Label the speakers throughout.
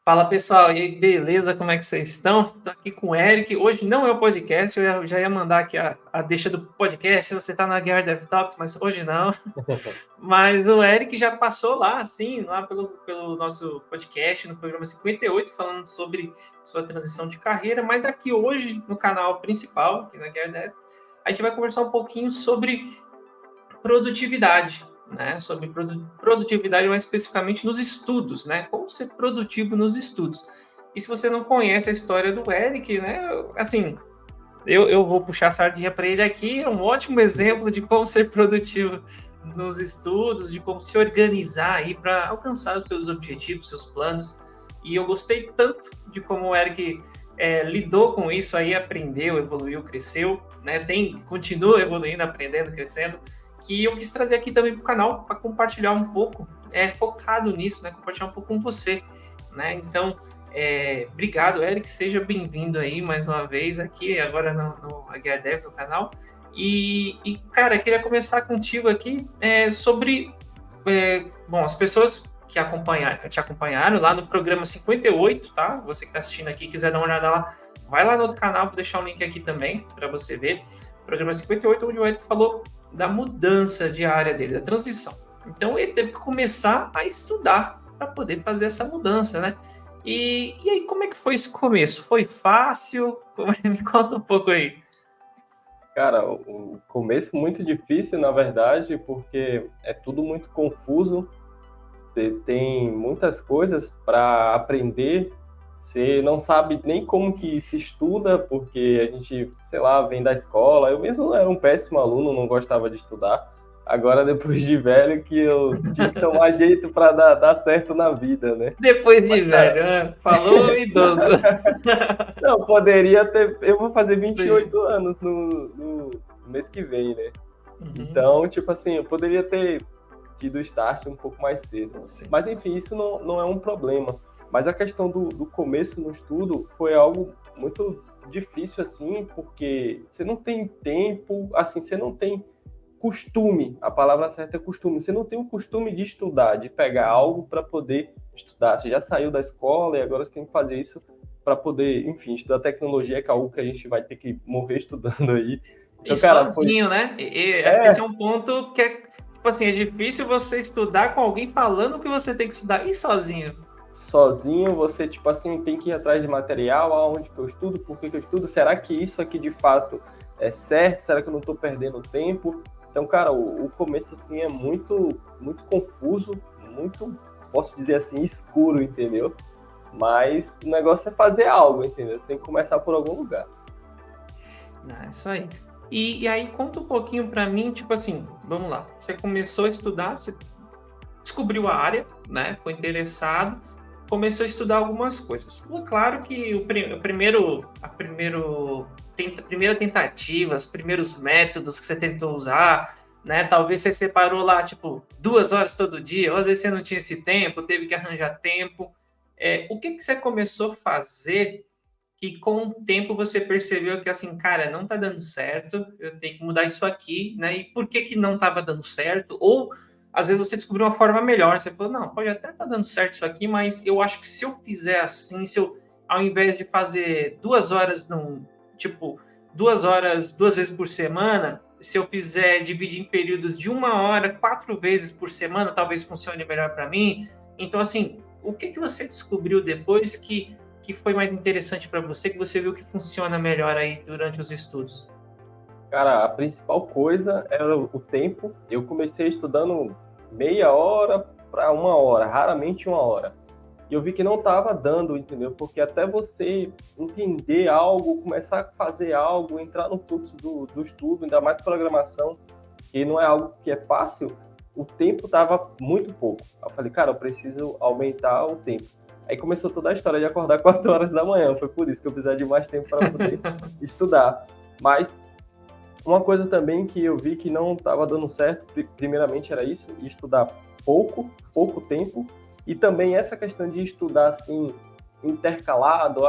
Speaker 1: Fala pessoal, e aí, beleza? Como é que vocês estão? Tô aqui com o Eric. Hoje não é o podcast, já ia mandar aqui a deixa do podcast. Você tá na Guerra Dev Talks, mas hoje não. Mas o Eric já passou lá, assim, lá pelo nosso podcast, no programa 58, falando sobre sua transição de carreira. Mas aqui hoje, no canal principal, aqui na Guerra Dev, a gente vai conversar um pouquinho sobre produtividade, né? Sobre produtividade, mais especificamente nos estudos, né? Como ser produtivo nos estudos. E se você não conhece a história do Eric, né? Assim, eu vou puxar a sardinha para ele aqui, é um ótimo exemplo de como ser produtivo nos estudos, de como se organizar aí para alcançar os seus objetivos, seus planos. E eu gostei tanto de como o Eric lidou com isso aí, aprendeu, evoluiu, cresceu, né? Continua evoluindo, aprendendo, crescendo, que eu quis trazer aqui também para o canal para compartilhar um pouco, focado nisso, né? Compartilhar um pouco com você, né? Então, obrigado, Eric, seja bem-vindo aí mais uma vez aqui, agora no HRDev, no canal. Cara, queria começar contigo aqui sobre, bom, as pessoas que te acompanharam lá no programa 58, tá? Você que está assistindo aqui, quiser dar uma olhada lá, vai lá no outro canal, vou deixar o link aqui também para você ver. Programa 58, onde o Eric falou da mudança de área dele, da transição. Então ele teve que começar a estudar para poder fazer essa mudança, né? E aí, como é que foi esse começo? Foi fácil? Me conta um pouco aí.
Speaker 2: Cara, o começo muito difícil, na verdade, porque é tudo muito confuso. Você tem muitas coisas para aprender. Você não sabe nem como que se estuda, porque a gente, sei lá, vem da escola. Eu mesmo era um péssimo aluno, não gostava de estudar. Agora, depois de velho, que eu tive que tomar jeito para dar certo na vida, né?
Speaker 1: Depois de
Speaker 2: Mas,
Speaker 1: velho,
Speaker 2: cara,
Speaker 1: né? Falou idoso.
Speaker 2: não, poderia ter. Eu vou fazer
Speaker 1: Sim.
Speaker 2: 28 anos no mês que vem, né?
Speaker 1: Uhum.
Speaker 2: Então, tipo assim, eu poderia ter tido o start um pouco mais cedo.
Speaker 1: Sim.
Speaker 2: Mas, enfim, isso não é um problema. Mas a questão do começo no estudo foi algo muito difícil, assim, porque você não tem tempo, assim, você não tem costume, a palavra certa é costume, você não tem o costume de estudar, de pegar algo para poder estudar. Você já saiu da escola e agora você tem que fazer isso para poder, enfim, estudar tecnologia, que é algo que a gente vai ter que morrer estudando aí.
Speaker 1: E
Speaker 2: Então, cara, foi...
Speaker 1: sozinho, né? Acho que esse é
Speaker 2: É,
Speaker 1: um ponto que tipo assim, é difícil você estudar com alguém falando o que você tem que estudar e sozinho.
Speaker 2: sozinho, você, tipo assim, tem que ir atrás de material, aonde que eu estudo, por que eu estudo, será que isso aqui de fato é certo, será que eu não estou perdendo tempo? Então, cara, o começo, assim, é muito, muito confuso, muito, posso dizer assim, escuro, entendeu? Mas o negócio é fazer algo, entendeu? Você tem que começar por algum lugar.
Speaker 1: Ah, isso aí. E aí, conta um pouquinho pra mim, tipo assim, vamos lá. Você começou a estudar, você descobriu a área, né? Ficou interessado, começou a estudar algumas coisas. Claro que a primeira tentativa, os primeiros métodos que você tentou usar, né? Talvez você separou lá, tipo, 2 horas todo dia, ou às vezes você não tinha esse tempo, teve que arranjar tempo. O que você começou a fazer que com o tempo você percebeu que assim, cara, não tá dando certo, eu tenho que mudar isso aqui, né? E por que que não estava dando certo? Ou às vezes você descobriu uma forma melhor, você falou, não, pode até estar dando certo isso aqui, mas eu acho que se eu fizer assim, se eu ao invés de fazer 2 horas tipo, 2 horas 2 vezes por semana, se eu fizer dividir em períodos de 1 hora, 4 vezes por semana, talvez funcione melhor para mim. Então, assim, o que que você descobriu depois que foi mais interessante para você, que você viu que funciona melhor aí durante os estudos?
Speaker 2: Cara, a principal coisa era o tempo. Eu comecei estudando meia hora para 1 hora, raramente 1 hora. E eu vi que não estava dando, entendeu? Porque até você entender algo, começar a fazer algo, entrar no fluxo do estudo, ainda mais programação, que não é algo que é fácil, o tempo estava muito pouco. Eu falei, cara, eu preciso aumentar o tempo. Aí começou toda a história de acordar 4 horas da manhã. Foi por isso que eu precisava de mais tempo para poder estudar. Mas uma coisa também que eu vi que não estava dando certo, primeiramente era isso, estudar pouco tempo, e também essa questão de estudar assim, intercalado,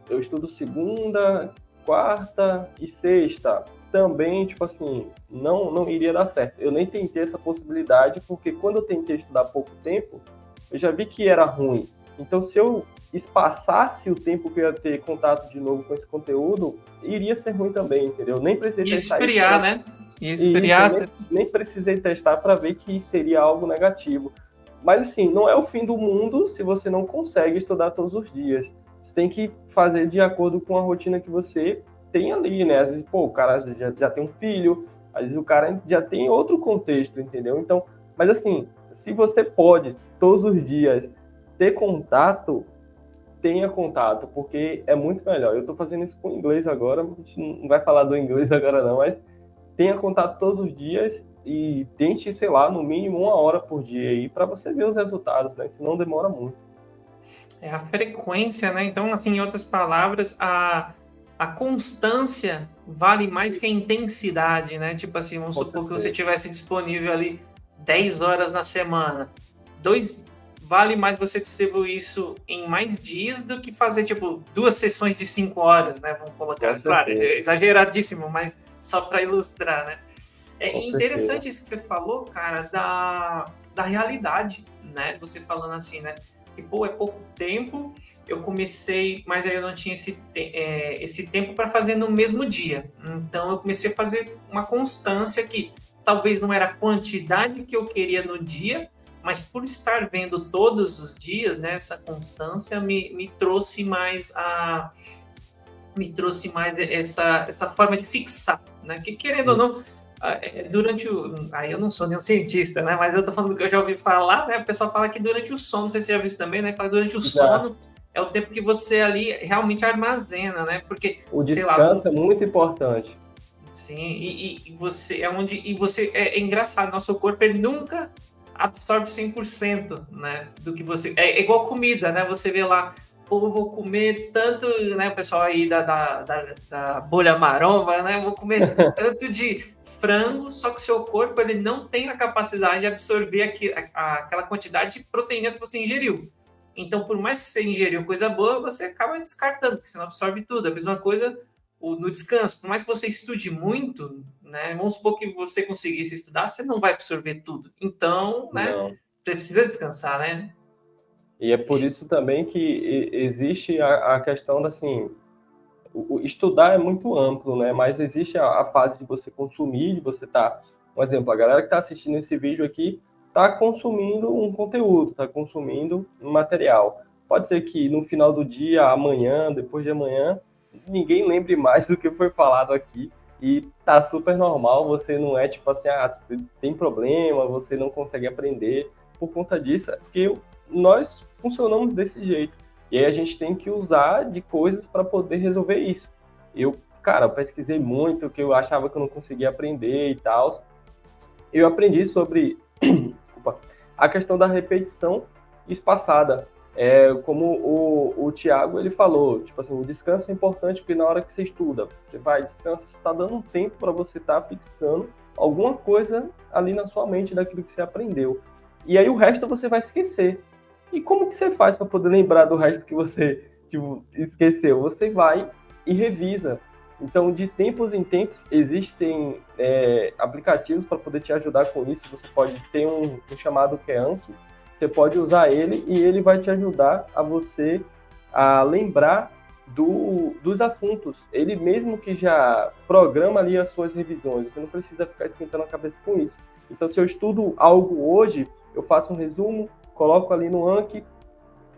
Speaker 2: eu estudo segunda, quarta e sexta, também, tipo assim, não iria dar certo. Eu nem tentei essa possibilidade, porque quando eu tentei estudar pouco tempo, eu já vi que era ruim. Então, se eu espaçasse o tempo que eu ia ter contato de novo com esse conteúdo, iria ser ruim também, entendeu? Nem precisei
Speaker 1: E
Speaker 2: testar isso.
Speaker 1: esfriar, né? E
Speaker 2: E isso,
Speaker 1: esfriar,
Speaker 2: nem precisei testar para ver que seria algo negativo. Mas assim, não é o fim do mundo se você não consegue estudar todos os dias. Você tem que fazer de acordo com a rotina que você tem ali, né? Às vezes, pô, o cara já tem um filho, às vezes o cara já tem outro contexto, entendeu? Então, mas assim, se você pode todos os dias ter contato, tenha contato, porque é muito melhor. Eu estou fazendo isso com inglês agora, a gente não vai falar do inglês agora não, mas tenha contato todos os dias e tente, sei lá, no mínimo 1 hora por dia aí para você ver os resultados, né? Senão demora muito.
Speaker 1: é a frequência, né? Então, assim, em outras palavras, a constância vale mais que a intensidade, né? Tipo assim, vamos
Speaker 2: Com
Speaker 1: supor que você
Speaker 2: certeza.
Speaker 1: tivesse disponível ali 10 horas na semana. Dois, vale mais você distribuir isso em mais dias do que fazer, tipo, 2 sessões de 5 horas, né? Vamos
Speaker 2: Com
Speaker 1: colocar, claro,
Speaker 2: certeza.
Speaker 1: é exageradíssimo, mas só para ilustrar, né? É
Speaker 2: Com certeza.
Speaker 1: interessante isso que você falou, cara, da realidade, né? Você falando assim, né? Que, pô, é pouco tempo, eu comecei, mas aí eu não tinha esse tempo para fazer no mesmo dia. Então, eu comecei a fazer uma constância que talvez não era a quantidade que eu queria no dia, mas por estar vendo todos os dias, né, essa constância me trouxe mais essa forma de fixar, né? Que querendo ou não, durante o. Aí eu não sou nenhum cientista, né? Mas eu tô falando do que eu já ouvi falar, né? O pessoal fala que durante o sono, não sei se você já viu isso também, né? Fala que durante o
Speaker 2: Já.
Speaker 1: sono é o tempo que você ali realmente armazena, né? Porque,
Speaker 2: O
Speaker 1: sei lá,
Speaker 2: descanso é muito importante.
Speaker 1: sim, e você é onde. E você é engraçado, nosso corpo ele nunca absorve 100%, né? Do que você. É igual comida, né? Você vê lá, pô, eu vou comer tanto, né? O pessoal aí da bolha maromba, né? Eu vou comer tanto de frango, só que o seu corpo ele não tem a capacidade de absorver aquela quantidade de proteínas que você ingeriu. Então, por mais que você ingeriu coisa boa, você acaba descartando, porque você não absorve tudo. A mesma coisa no descanso, por mais que você estude muito, né, vamos supor que você conseguisse estudar, você não vai absorver tudo. Então, né,
Speaker 2: Não.
Speaker 1: você precisa descansar, né?
Speaker 2: E é por isso também que existe a questão da, assim, o estudar é muito amplo, né? Mas existe a fase de você consumir, de você tá, um exemplo, a galera que está assistindo esse vídeo aqui está consumindo um conteúdo, está consumindo um material. Pode ser que no final do dia, amanhã, depois de amanhã, ninguém lembre mais do que foi falado aqui. E tá super normal, você não é tipo assim, ah, tem problema, você não consegue aprender por conta disso, é porque nós funcionamos desse jeito. E aí a gente tem que usar de coisas para poder resolver isso. Eu, cara, pesquisei muito, que eu achava que eu não conseguia aprender e tal. Eu aprendi sobre desculpa, a questão da repetição espaçada. Como o Tiago ele falou, tipo assim, o descanso é importante porque na hora que você estuda, você vai descansar, você está dando um tempo para você estar fixando alguma coisa ali na sua mente daquilo que você aprendeu. E aí o resto você vai esquecer. E como que você faz para poder lembrar do resto que você tipo, esqueceu? Você vai e revisa. Então, de tempos em tempos, existem aplicativos para poder te ajudar com isso. Você pode ter um chamado que é Anki, você pode usar ele e ele vai te ajudar a você a lembrar dos assuntos. Ele mesmo que já programa ali as suas revisões, você não precisa ficar esquentando a cabeça com isso. Então, se eu estudo algo hoje, eu faço um resumo, coloco ali no Anki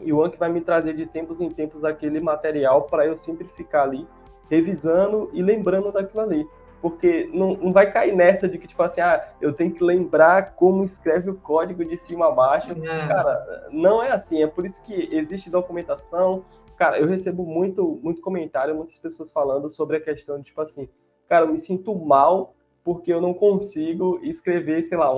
Speaker 2: e o Anki vai me trazer de tempos em tempos aquele material para eu sempre ficar ali revisando e lembrando daquilo ali. Porque não vai cair nessa de que, tipo assim, eu tenho que lembrar como escreve o código de cima a baixo.
Speaker 1: É.
Speaker 2: Cara, não é assim. É por isso que existe documentação. Cara, eu recebo muito comentário, muitas pessoas falando sobre a questão de, tipo assim, cara, eu me sinto mal porque eu não consigo escrever, sei lá,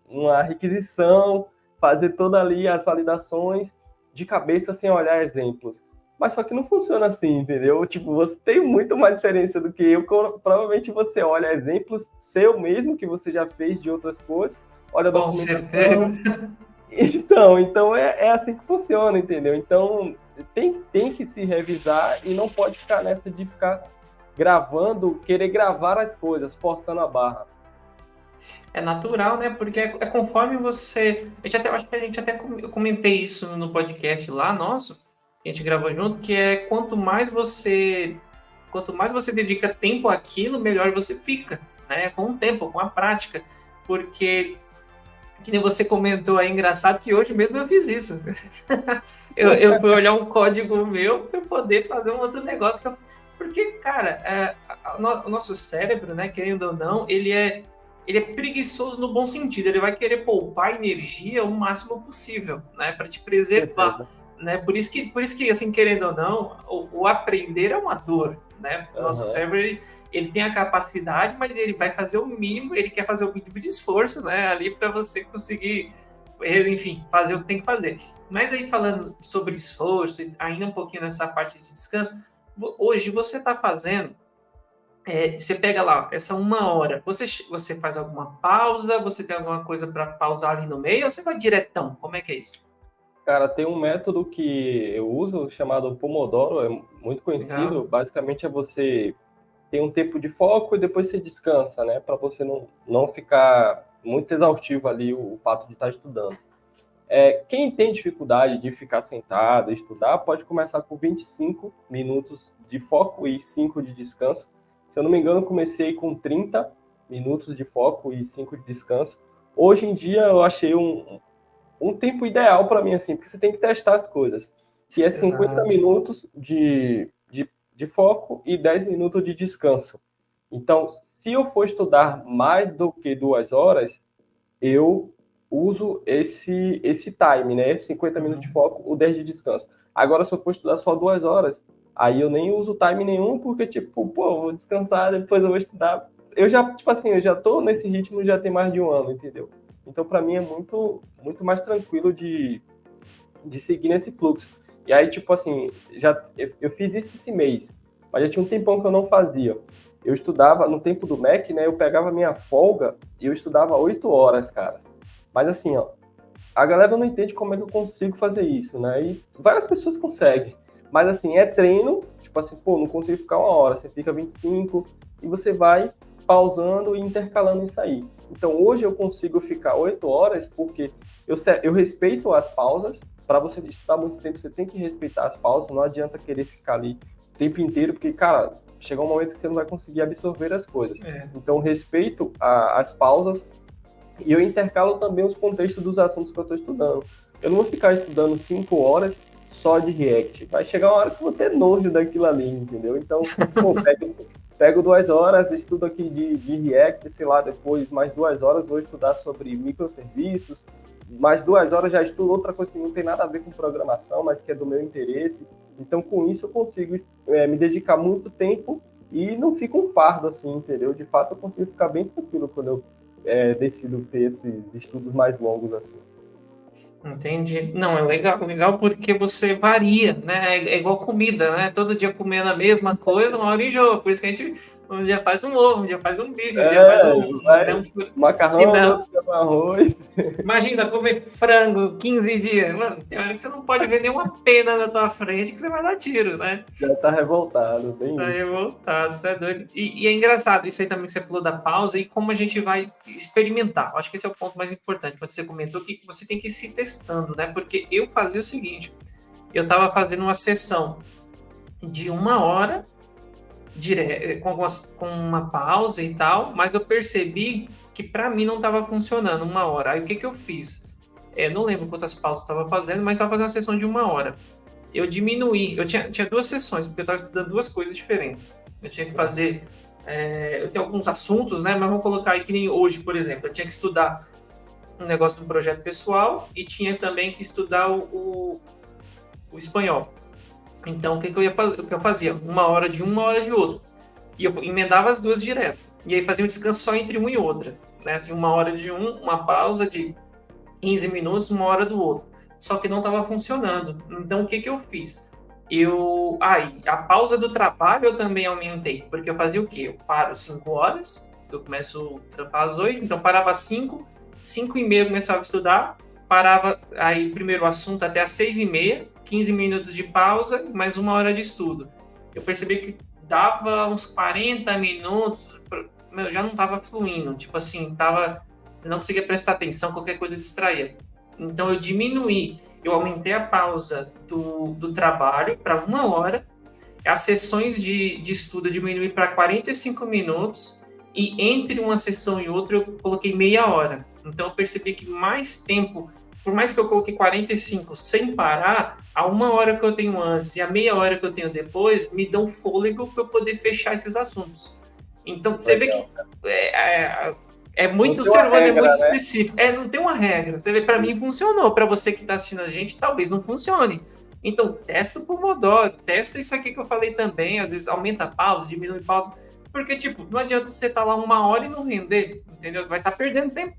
Speaker 2: uma requisição, fazer toda ali as validações de cabeça sem olhar exemplos. Mas só que não funciona assim, entendeu? Tipo, você tem muito mais experiência do que eu. Provavelmente você olha exemplos seu mesmo, que você já fez de outras coisas, olha a
Speaker 1: Com certeza.
Speaker 2: documentação. Então é assim que funciona, entendeu? Então tem que se revisar e não pode ficar nessa de ficar gravando, querer gravar as coisas, forçando a barra.
Speaker 1: É natural, né? Porque é conforme você. Eu acho que a gente até eu comentei isso no podcast lá, nosso, que a gente gravou junto, que é quanto mais você dedica tempo àquilo, melhor você fica, né? Com o tempo, com a prática. Porque, que nem você comentou aí, engraçado que hoje mesmo eu fiz isso. Eu fui olhar um código meu para poder fazer um outro negócio. Porque, cara, o nosso cérebro, né, querendo ou não, ele é preguiçoso no bom sentido. Ele vai querer poupar energia o máximo possível, né, para te preservar,
Speaker 2: Certeza.
Speaker 1: né? Por isso que, assim, querendo ou não, o aprender é uma dor, né? O nosso
Speaker 2: Aham.
Speaker 1: cérebro, ele tem a capacidade, mas ele vai fazer o mínimo, ele quer fazer o mínimo de esforço, né, ali para você conseguir, enfim, fazer o que tem que fazer. Mas aí, falando sobre esforço, ainda um pouquinho nessa parte de descanso, hoje você está fazendo, você pega lá, essa 1 hora, você faz alguma pausa, você tem alguma coisa para pausar ali no meio, ou você vai diretão? Como é que é isso?
Speaker 2: Cara, tem um método que eu uso chamado Pomodoro, é muito conhecido.
Speaker 1: Legal.
Speaker 2: Basicamente é você ter um tempo de foco e depois você descansa, né? Para você não ficar muito exaustivo ali o fato de estar estudando. Quem tem dificuldade de ficar sentado e estudar, pode começar com 25 minutos de foco e 5 de descanso. Se eu não me engano, eu comecei com 30 minutos de foco e 5 de descanso. Hoje em dia, eu achei um tempo ideal para mim, assim, porque você tem que testar as coisas, que é 50
Speaker 1: Exato.
Speaker 2: minutos de foco e 10 minutos de descanso. Então, se eu for estudar mais do que 2 horas, eu uso esse time, né? 50 minutos de
Speaker 1: Uhum.
Speaker 2: foco, o 10 de descanso. Agora, se eu for estudar só 2 horas, aí eu nem uso time nenhum, porque, tipo, pô, eu vou descansar, depois eu vou estudar. Eu já, tipo assim, eu já tô nesse ritmo já tem mais de um ano, entendeu? Então, para mim, é muito, muito mais tranquilo de seguir nesse fluxo. E aí, tipo assim, eu fiz isso esse mês, mas já tinha um tempão que eu não fazia. Eu estudava, no tempo do MEC, né, eu pegava minha folga e eu estudava 8 horas, cara. Mas assim, ó, a galera não entende como é que eu consigo fazer isso, né? E várias pessoas conseguem. Mas assim, é treino, tipo assim, pô, não consigo ficar 1 hora, você fica 25 e você vai pausando e intercalando isso aí. Então hoje eu consigo ficar 8 horas porque eu respeito as pausas. Para você estudar muito tempo, você tem que respeitar as pausas, não adianta querer ficar ali o tempo inteiro, porque, cara, chega um momento que você não vai conseguir absorver as coisas.
Speaker 1: É.
Speaker 2: Então, respeito as pausas e eu intercalo também os contextos dos assuntos que eu estou estudando. Eu não vou ficar estudando 5 horas só de React. Vai chegar uma hora que eu vou ter nojo daquilo ali, entendeu? Então, pô, pego 2 horas, estudo aqui de React, sei lá, depois mais 2 horas vou estudar sobre microserviços, mais 2 horas já estudo outra coisa que não tem nada a ver com programação, mas que é do meu interesse. Então, com isso, eu consigo me dedicar muito tempo e não fica um fardo, assim, entendeu? De fato, eu consigo ficar bem tranquilo quando eu decido ter esses estudos mais longos assim.
Speaker 1: Entendi. Não, é legal, legal porque você varia, né? É igual comida, né? Todo dia comendo a mesma coisa, uma hora enjoa. Por isso que a gente um dia faz um ovo, um dia faz um bife, um dia faz né,
Speaker 2: Vai
Speaker 1: se
Speaker 2: macarrão,
Speaker 1: não,
Speaker 2: outro com arroz.
Speaker 1: imagina comer frango 15 dias. Mano, tem hora que você não pode ver nenhuma pena na tua frente que você vai dar tiro, né?
Speaker 2: Já tá revoltado, bem
Speaker 1: Tá
Speaker 2: isso.
Speaker 1: revoltado, tá doido. E é engraçado isso aí também que você falou da pausa e como a gente vai experimentar. Eu acho que esse é o ponto mais importante, quando você comentou que você tem que ir se testando, né? Porque eu fazia o seguinte, eu estava fazendo uma sessão de 1 hora, com uma pausa e tal, mas eu percebi que para mim não estava funcionando 1 hora. Aí o que eu fiz? Não lembro quantas pausas estava fazendo, mas estava fazendo uma sessão de 1 hora. Eu diminuí, eu tinha 2 sessões, porque eu estava estudando 2 coisas diferentes. Eu tinha que fazer, eu tenho alguns assuntos, né? Mas vamos colocar aí que nem hoje, por exemplo, eu tinha que estudar um negócio de um projeto pessoal e tinha também que estudar o espanhol. Então, o que eu fazia? 1 hora de um, 1 hora de outro. E eu emendava as duas direto. E aí fazia um descanso só entre uma e outra. Né? Assim, 1 hora de um, uma pausa de 15 minutos, 1 hora do outro. Só que não estava funcionando. Então, o que eu fiz? A pausa do trabalho eu também aumentei. Porque eu fazia o quê? Eu paro 5 horas, eu começo a trampar às 8, então parava às 5, 5 e meia eu começava a estudar, parava aí primeiro o assunto até às 6 e meia, 15 minutos de pausa, mais 1 hora de estudo. Eu percebi que dava uns 40 minutos, meu, já não estava fluindo, tipo assim, não conseguia prestar atenção, qualquer coisa distraía. Então eu diminuí, eu aumentei a pausa do trabalho para 1 hora, as sessões de estudo eu diminui para 45 minutos e entre uma sessão e outra eu coloquei meia hora. Então eu percebi que mais tempo, por mais que eu coloquei 45 sem parar, a 1 hora que eu tenho antes e a meia hora que eu tenho depois me dão fôlego para eu poder fechar esses assuntos. Então você vê que
Speaker 2: Legal. Não
Speaker 1: muito
Speaker 2: tem uma
Speaker 1: ser humano, é muito
Speaker 2: regra, né?
Speaker 1: específico. Não tem uma regra. Você vê, para mim funcionou. Para você que está assistindo a gente, talvez não funcione. Então, testa o Pomodoro, testa isso aqui que eu falei também. Às vezes aumenta a pausa, diminui a pausa. Porque, tipo, não adianta você estar lá 1 hora e não render, entendeu? Vai estar perdendo tempo.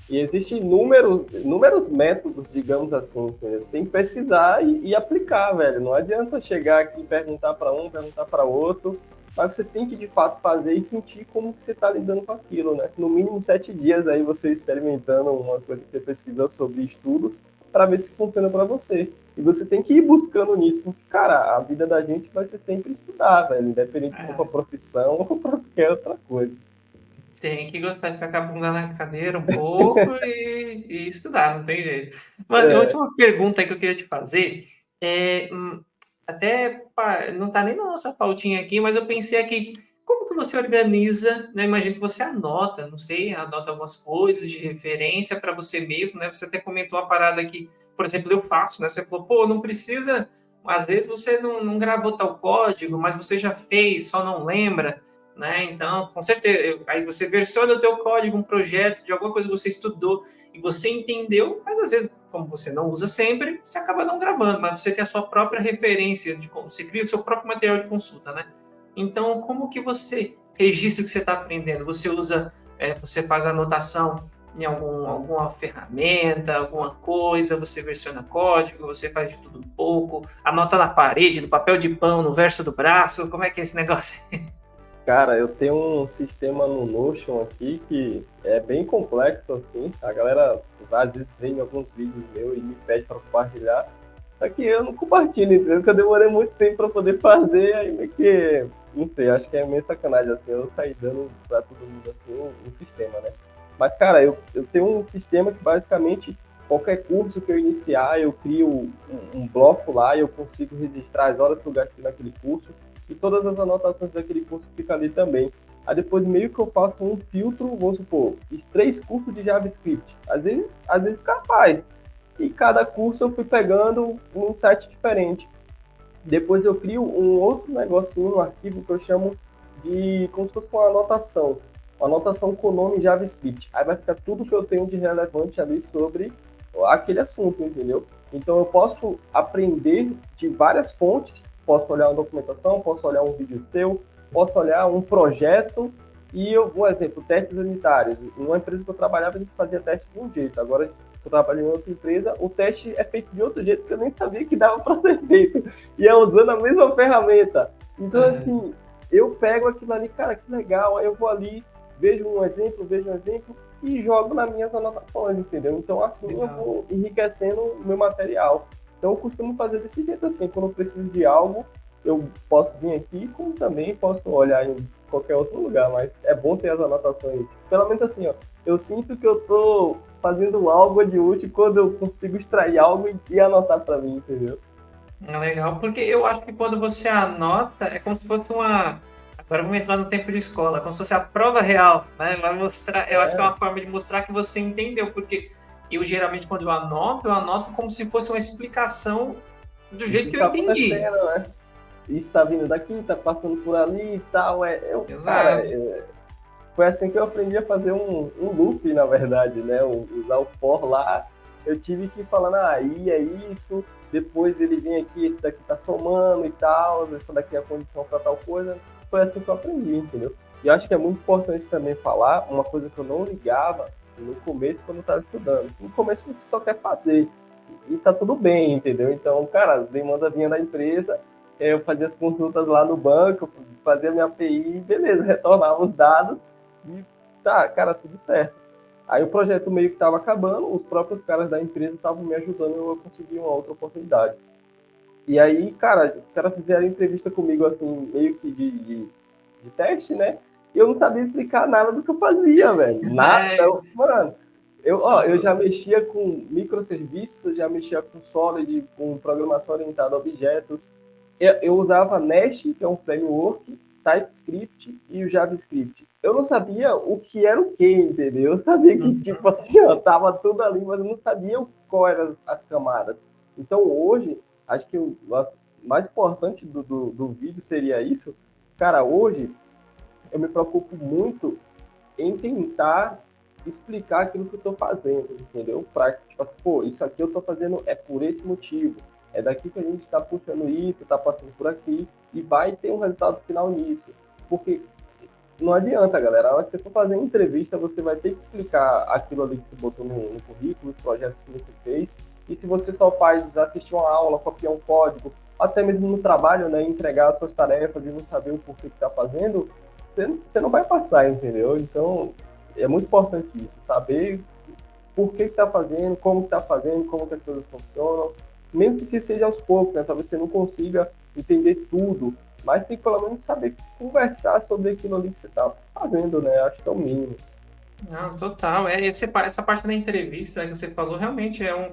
Speaker 2: E existem inúmeros métodos, digamos assim, entendeu? Você tem que pesquisar e aplicar, velho. Não adianta chegar aqui e perguntar para um, perguntar para outro, mas você tem que, de fato, fazer e sentir como que você está lidando com aquilo, né? No mínimo 7 dias aí você experimentando uma coisa que você pesquisou sobre estudos para ver se funciona para você. E você tem que ir buscando nisso, porque, cara, a vida da gente vai ser sempre estudar, velho, independente se for para profissão ou para qualquer outra coisa.
Speaker 1: Tem que gostar de ficar com a bunda na cadeira um pouco e estudar, não tem jeito. Mano, a
Speaker 2: É,
Speaker 1: última pergunta aí que eu queria te fazer é, não tá nem na nossa pautinha aqui, mas eu pensei aqui, como que você organiza, né? Imagino que você anota, não sei, anota algumas coisas de referência para você mesmo, né? Você até comentou uma parada aqui, por exemplo, eu faço, né? Você falou, pô, não precisa, às vezes você não gravou tal código, mas você já fez, só não lembra, né? Então, com certeza, aí você versiona o teu código, um projeto de alguma coisa que você estudou e você entendeu, mas às vezes, como você não usa sempre, você acaba não gravando, mas você tem a sua própria referência, você cria o seu próprio material de consulta, né? Então, como que você registra o que você está aprendendo? Você usa, você faz anotação em alguma ferramenta, alguma coisa, você versiona código, você faz de tudo um pouco, anota na parede, no papel de pão, no verso do braço, como é que é esse negócio?
Speaker 2: cara, eu tenho um sistema no Notion aqui que é bem complexo, assim. A galera às vezes vem em alguns vídeos meus e me pede para compartilhar. Só que eu não compartilho, entendeu? Porque eu demorei muito tempo para poder fazer, aí meio que, não sei, acho que é meio sacanagem, assim, eu sair dando para todo mundo, assim, um sistema, né? Mas, cara, eu tenho um sistema que basicamente qualquer curso que eu iniciar, eu crio um bloco lá e eu consigo registrar as horas que eu gastei naquele curso e todas as anotações daquele curso ficam ali também. Aí depois meio que eu faço um filtro, vamos supor, fiz 3 cursos de JavaScript. Às vezes capaz. E cada curso eu fui pegando um site diferente. Depois eu crio um outro negocinho, um arquivo que eu chamo de como se fosse uma anotação com o nome JavaScript. Aí vai ficar tudo que eu tenho de relevante ali sobre aquele assunto, entendeu? Então eu posso aprender de várias fontes, posso olhar uma documentação, posso olhar um vídeo seu, posso olhar um projeto e um exemplo, testes unitários. Numa empresa que eu trabalhava, a gente fazia teste de um jeito. Agora eu trabalho em outra empresa, o teste é feito de outro jeito que eu nem sabia que dava para ser feito. E é usando a mesma ferramenta. Então, assim, eu pego aquilo ali, cara, que legal. Aí eu vou ali, vejo um exemplo e jogo nas minhas anotações, entendeu? Então, assim, eu
Speaker 1: Legal.
Speaker 2: vou enriquecendo o meu material. Então, eu costumo fazer desse jeito, assim, quando eu preciso de algo, eu posso vir aqui, como também posso olhar em qualquer outro lugar, mas é bom ter as anotações. Pelo menos assim, ó, eu sinto que eu tô fazendo algo de útil quando eu consigo extrair algo e anotar para mim, entendeu?
Speaker 1: É legal, porque eu acho que quando você anota, é como se fosse uma. Agora vamos entrar no tempo de escola, como se fosse a prova real, né? Vai mostrar, eu acho que é
Speaker 2: É,
Speaker 1: uma forma de mostrar que você entendeu, porque eu geralmente, quando eu anoto como se fosse uma explicação do
Speaker 2: do
Speaker 1: jeito
Speaker 2: que
Speaker 1: que eu
Speaker 2: tá
Speaker 1: entendi.
Speaker 2: acontecendo, né? Isso tá vindo daqui, tá passando por ali e tal. Cara,
Speaker 1: Exato.
Speaker 2: foi assim que eu aprendi a fazer um loop, na verdade, né? Usar o for lá. Eu tive que ir falando, aí é isso, depois ele vem aqui, esse daqui tá somando e tal, essa daqui é a condição para tal coisa. Foi assim que eu aprendi, entendeu? E eu acho que é muito importante também falar uma coisa que eu não ligava no começo quando eu estava estudando. No começo você só quer fazer e tá tudo bem, entendeu? Então, cara, a demanda vinha da empresa, eu fazia as consultas lá no banco, fazia minha API, beleza, retornava os dados e tá, cara, tudo certo. Aí o projeto meio que estava acabando, os próprios caras da empresa estavam me ajudando a conseguir uma outra oportunidade. E aí, cara, os caras fizeram entrevista comigo, assim, meio que de teste, né? e eu não sabia explicar nada do que eu fazia, velho. Nada, mano. Eu já mexia com microserviços, já mexia com Solid, com programação orientada a objetos. Eu usava Nest, que é um framework, TypeScript e o JavaScript. Eu não sabia o que era o que, entendeu? Eu sabia que, tipo assim, ó, tava tudo ali, mas eu não sabia qual eram as camadas. Então, hoje, acho que o mais importante do vídeo seria isso. Cara, hoje, eu me preocupo muito em tentar explicar aquilo que eu estou fazendo, entendeu? Para, tipo assim, pô, isso aqui eu estou fazendo é por esse motivo. É daqui que a gente está puxando isso, está passando por aqui, e vai ter um resultado final nisso. Porque não adianta, galera. A hora que você for fazer uma entrevista, você vai ter que explicar aquilo ali que você botou no currículo, os projetos que você fez. E se você só faz assistir uma aula, copiar um código, até mesmo no trabalho, né, entregar as suas tarefas e não saber o porquê que está fazendo, você não vai passar, entendeu? Então, é muito importante isso, saber por que está fazendo, como está fazendo, como que as coisas funcionam, mesmo que seja aos poucos, né? Talvez você não consiga entender tudo, mas tem que pelo menos saber conversar sobre aquilo ali que você está fazendo, né? Acho que é o mínimo.
Speaker 1: Não, total. Essa parte da entrevista que você falou realmente é um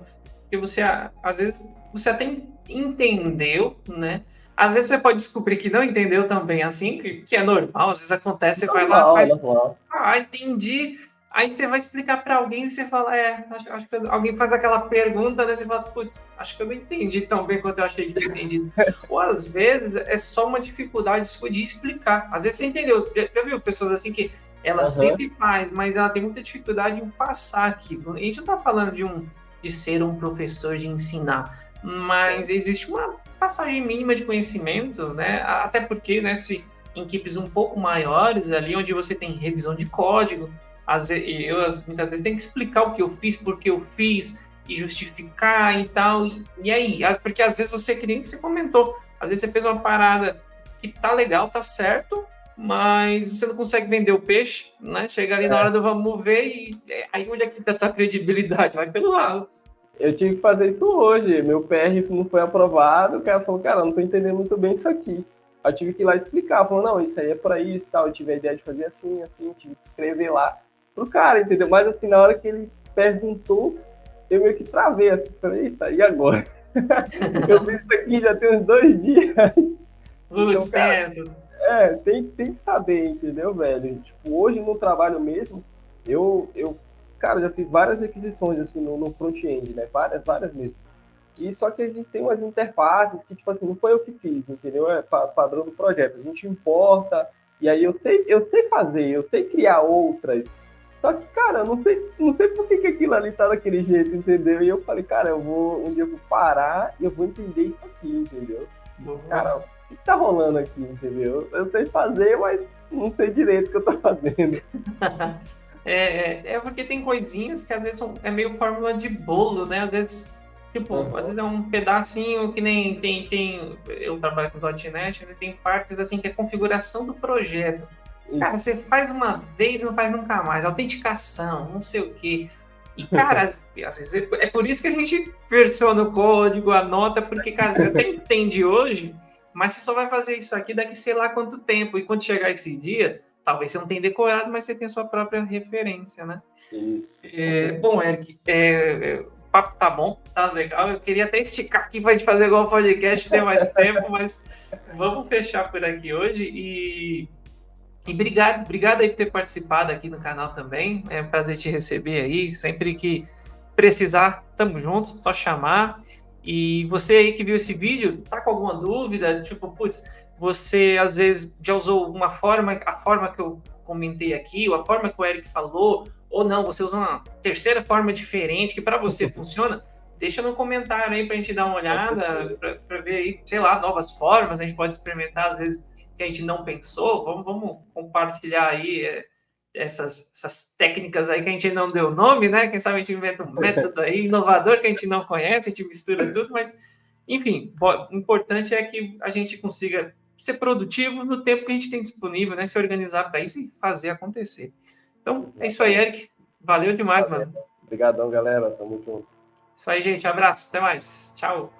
Speaker 1: que você às vezes você até entendeu, né? Às vezes você pode descobrir que não entendeu também, assim, que é normal, às vezes acontece, você vai lá,
Speaker 2: Normal,
Speaker 1: faz,
Speaker 2: normal.
Speaker 1: entendi. Aí você vai explicar para alguém e você fala, acho que alguém faz aquela pergunta, né? Você fala, putz, acho que eu não entendi tão bem quanto eu achei que tinha entendido. Ou às vezes é só uma dificuldade de explicar. Às vezes você entendeu. Já viu pessoas assim que ela
Speaker 2: Uhum.
Speaker 1: sente e faz, mas ela tem muita dificuldade em passar aquilo. A gente não está falando de ser um professor, de ensinar, mas existe uma passagem mínima de conhecimento, né? Até porque, né, se em equipes um pouco maiores, ali onde você tem revisão de código, muitas vezes tenho que explicar o que eu fiz, por que eu fiz, e justificar e tal. E aí? Porque às vezes você, que nem você comentou, às vezes você fez uma parada que tá legal, tá certo, mas você não consegue vender o peixe, né? Chega ali na hora do vamos ver e aí onde é que fica a tua credibilidade? Vai pelo lado.
Speaker 2: Eu tive que fazer isso hoje. Meu PR não foi aprovado. O cara falou, cara, não tô entendendo muito bem isso aqui. Aí eu tive que ir lá explicar. Falou, não, isso aí é para isso, tal. Eu tive a ideia de fazer assim, assim. Tive que escrever lá pro cara, entendeu? Mas assim, na hora que ele perguntou, eu meio que travei assim. Falei, eita, e agora? Eu fiz isso aqui já tem uns 2 dias. Então,
Speaker 1: Putz, tem
Speaker 2: cara,
Speaker 1: essa.
Speaker 2: tem que saber, entendeu, velho? Tipo, hoje no trabalho mesmo, cara, já fiz várias requisições assim no front-end, né? Várias mesmo. E só que a gente tem umas interfaces que, tipo assim, não foi eu que fiz, entendeu? É padrão do projeto. A gente importa, e aí eu sei fazer, eu sei criar outras. Só que, cara, eu não sei por que aquilo ali tá daquele jeito, entendeu? E eu falei, cara, um dia eu vou parar e eu vou entender isso aqui, entendeu? Cara, o que tá rolando aqui, entendeu? Eu sei fazer, mas não sei direito o que eu tô fazendo.
Speaker 1: É porque tem coisinhas que às vezes é meio fórmula de bolo, né? Às vezes, tipo, às
Speaker 2: Uhum.
Speaker 1: vezes é um pedacinho que nem eu trabalho com .NET, né? Tem partes assim que é configuração do projeto. Cara,
Speaker 2: Isso.
Speaker 1: você faz uma vez e não faz nunca mais. Autenticação, não sei o quê. E, cara, às vezes é por isso que a gente versiona o código, anota, porque, cara, você até entende hoje, mas você só vai fazer isso aqui daqui sei lá quanto tempo. E quando chegar esse dia, talvez você não tenha decorado, mas você tem a sua própria referência, né?
Speaker 2: Isso.
Speaker 1: Bom, Eric, o papo tá bom, tá legal. Eu queria até esticar aqui pra gente fazer igual um podcast, ter mais tempo, mas vamos fechar por aqui hoje e obrigado aí por ter participado aqui no canal também. É um prazer te receber aí. Sempre que precisar, tamo junto, só chamar. E você aí que viu esse vídeo, tá com alguma dúvida? Tipo, putz, você às vezes já usou uma forma, a forma que eu comentei aqui, ou a forma que o Eric falou, ou não, você usa uma terceira forma diferente que para você funciona? Deixa no comentário aí pra gente dar uma
Speaker 2: Com
Speaker 1: olhada,
Speaker 2: certeza.
Speaker 1: para ver aí, sei lá, novas formas, a gente pode experimentar às vezes que a gente não pensou, vamos compartilhar aí essas técnicas aí que a gente não deu nome, né? Quem sabe a gente inventa um método aí inovador que a gente não conhece, a gente mistura tudo, mas enfim, o importante é que a gente consiga ser produtivo no tempo que a gente tem disponível, né? Se organizar para isso e fazer acontecer. Então, é isso aí,
Speaker 2: Exatamente.
Speaker 1: Eric. Valeu demais,
Speaker 2: Valeu.
Speaker 1: mano.
Speaker 2: Obrigadão, galera. Tamo junto.
Speaker 1: Isso aí, gente. Abraço. Até mais. Tchau.